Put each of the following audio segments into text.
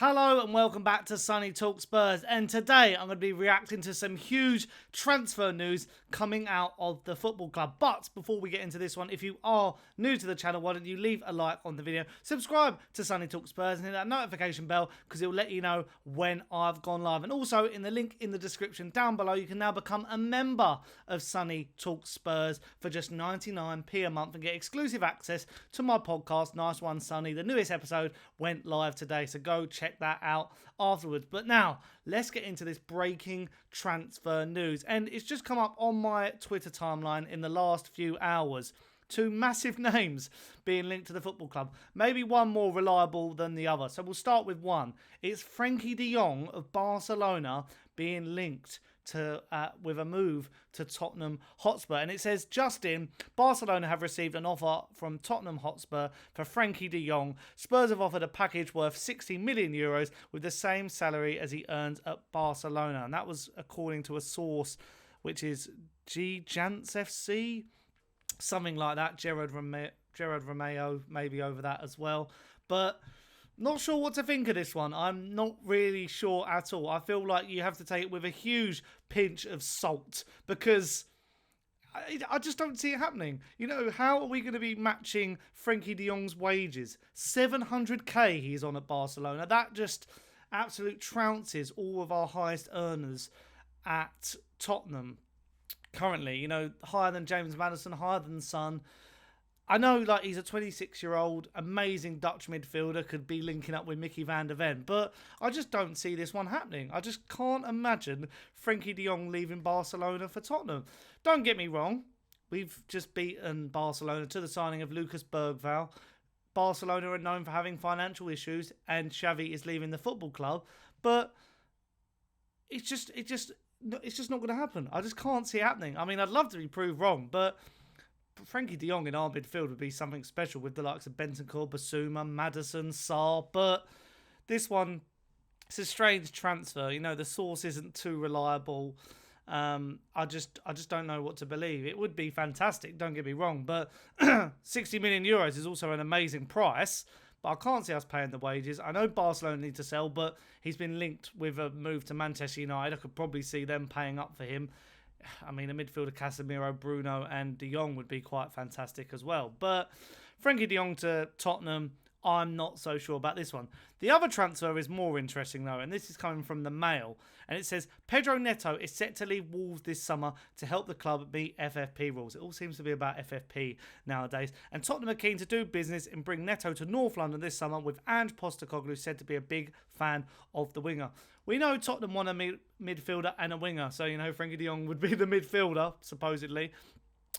Hello and welcome back to Sonny Talk Spurs, and today I'm going to be reacting to some huge transfer news coming out of the football club. But before we get into this one, if you are new to the channel, why don't you leave a like on the video, subscribe to Sonny Talk Spurs and hit that notification bell because it will let you know when I've gone live. And also in the link in the description down below, you can now become a member of Sonny Talk Spurs for just 99p a month and get exclusive access to my podcast, Nice One Sonny. The newest episode went live today, so go check that out afterwards. But now let's get into this breaking transfer news, and it's just come up on my Twitter timeline in the last few hours. Two massive names being linked to the football club, maybe one more reliable than the other. So we'll start with one. It's Frenkie de Jong of Barcelona being linked to with a move to Tottenham Hotspur. And it says, Justin, Barcelona have received an offer from Tottenham Hotspur for Frenkie de Jong. Spurs have offered a package worth 60 million euros with the same salary as he earns at Barcelona. And that was according to a source, which is THFC, something like that. Gerard Romeo maybe over that as well. But not sure what to think of this one. I'm not really sure at all. I feel like you have to take it with a huge pinch of salt because I just don't see it happening. You know, how are we going to be matching Frenkie de Jong's wages? 700k he's on at Barcelona. That just absolute trounces all of our highest earners at Tottenham currently. You know, higher than James Maddison, higher than Son. I know, like, he's a 26-year-old, amazing Dutch midfielder, could be linking up with Mickey van der Ven, but I just don't see this one happening. I just can't imagine Frenkie de Jong leaving Barcelona for Tottenham. Don't get me wrong, we've just beaten Barcelona to the signing of Lucas Bergvall. Barcelona are known for having financial issues, and Xavi is leaving the football club, but it's just not going to happen. I just can't see it happening. I mean, I'd love to be proved wrong, but Frenkie de Jong in our midfield would be something special with the likes of Bentancur, Basuma, Maddison, Sarr. But this one, it's a strange transfer. You know, the source isn't too reliable. I just don't know what to believe. It would be fantastic, don't get me wrong, but 60 million euros is also an amazing price. But I can't see us paying the wages. I know Barcelona need to sell, but he's been linked with a move to Manchester United. I could probably see them paying up for him. I mean, a midfielder, Casemiro, Bruno and de Jong would be quite fantastic as well. But Frenkie de Jong to Tottenham, I'm not so sure about this one. The other transfer is more interesting though, and this is coming from the Mail. And it says, Pedro Neto is set to leave Wolves this summer to help the club meet FFP rules. It all seems to be about FFP nowadays. And Tottenham are keen to do business and bring Neto to North London this summer, with Ange Postecoglou said to be a big fan of the winger. We know Tottenham want a midfielder and a winger. So, you know, Frenkie de Jong would be the midfielder, supposedly.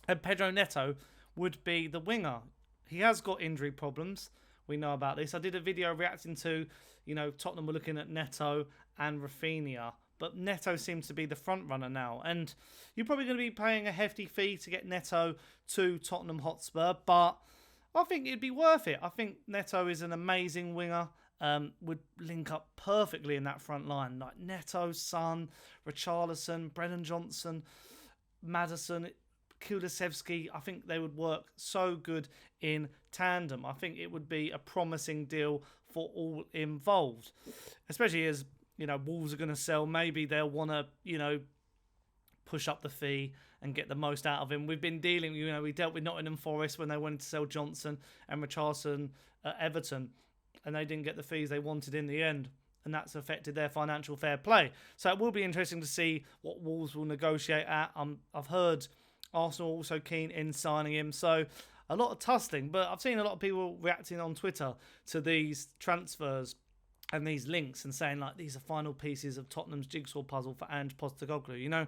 And Pedro Neto would be the winger. He has got injury problems. We know about this. I did a video reacting to, you know, Tottenham were looking at Neto and Rafinha. But Neto seems to be the front runner now. And you're probably going to be paying a hefty fee to get Neto to Tottenham Hotspur. But I think it'd be worth it. I think Neto is an amazing winger. Would link up perfectly in that front line. Like Neto, Son, Richarlison, Brennan Johnson, Maddison, Kulusevski. I think they would work so good in tandem. I think it would be a promising deal for all involved. Especially as, you know, Wolves are going to sell. Maybe they'll want to, you know, push up the fee and get the most out of him. We've been dealing, you know, we dealt with Nottingham Forest when they wanted to sell Johnson and Richarlison at Everton, and they didn't get the fees they wanted in the end, and that's affected their financial fair play. So it will be interesting to see what Wolves will negotiate at. I've heard Arsenal also keen in signing him, so a lot of tussling, but I've seen a lot of people reacting on Twitter to these transfers and these links and saying, like, these are final pieces of Tottenham's jigsaw puzzle for Ange Postecoglou. You know,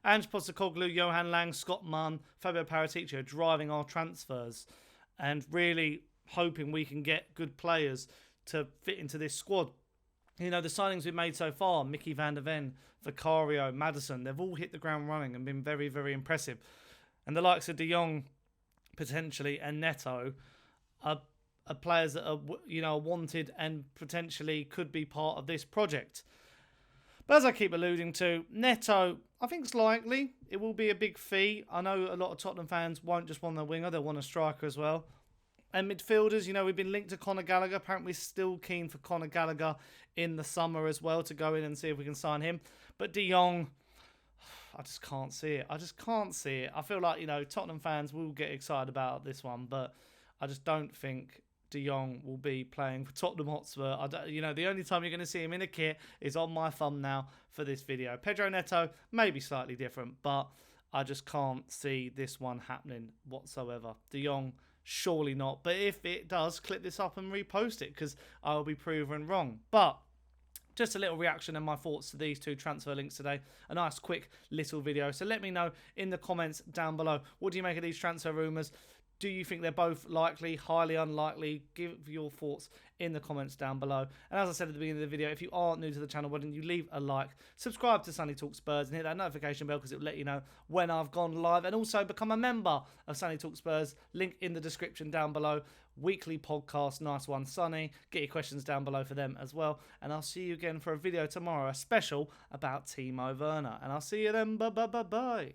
Ange Postecoglou, Johan Lang, Scott Munn, Fabio Paratici are driving our transfers and really hoping we can get good players to fit into this squad. You know, the signings we've made so far, Mickey van der Ven, Vicario, Maddison, they've all hit the ground running and been very, very impressive. And the likes of de Jong, potentially, and Neto are players that are, you know, wanted and potentially could be part of this project. But as I keep alluding to, Neto, I think it's likely. It will be a big fee. I know a lot of Tottenham fans won't just want a winger, they'll want a striker as well. And midfielders, you know, we've been linked to Conor Gallagher. Apparently we're still keen for Conor Gallagher in the summer as well to go in and see if we can sign him. But De Jong, I just can't see it. I just can't see it. I feel like, you know, Tottenham fans will get excited about this one, but I just don't think De Jong will be playing for Tottenham Hotspur. You know, the only time you're going to see him in a kit is on my thumbnail for this video. Pedro Neto, maybe slightly different, but I just can't see this one happening whatsoever. De Jong, surely not. But if it does, clip this up and repost it because I'll be proven wrong. But just a little reaction and my thoughts to these two transfer links today. A nice quick little video. So let me know in the comments down below. What do you make of these transfer rumours? Do you think they're both likely, highly unlikely? Give your thoughts in the comments down below. And as I said at the beginning of the video, if you are new to the channel, why don't you leave a like, subscribe to Sonny Talks Spurs and hit that notification bell because it will let you know when I've gone live. And also become a member of Sonny Talks Spurs. Link in the description down below. Weekly podcast, nice one, Sonny. Get your questions down below for them as well. And I'll see you again for a video tomorrow, a special about Timo Werner. And I'll see you then. Bye.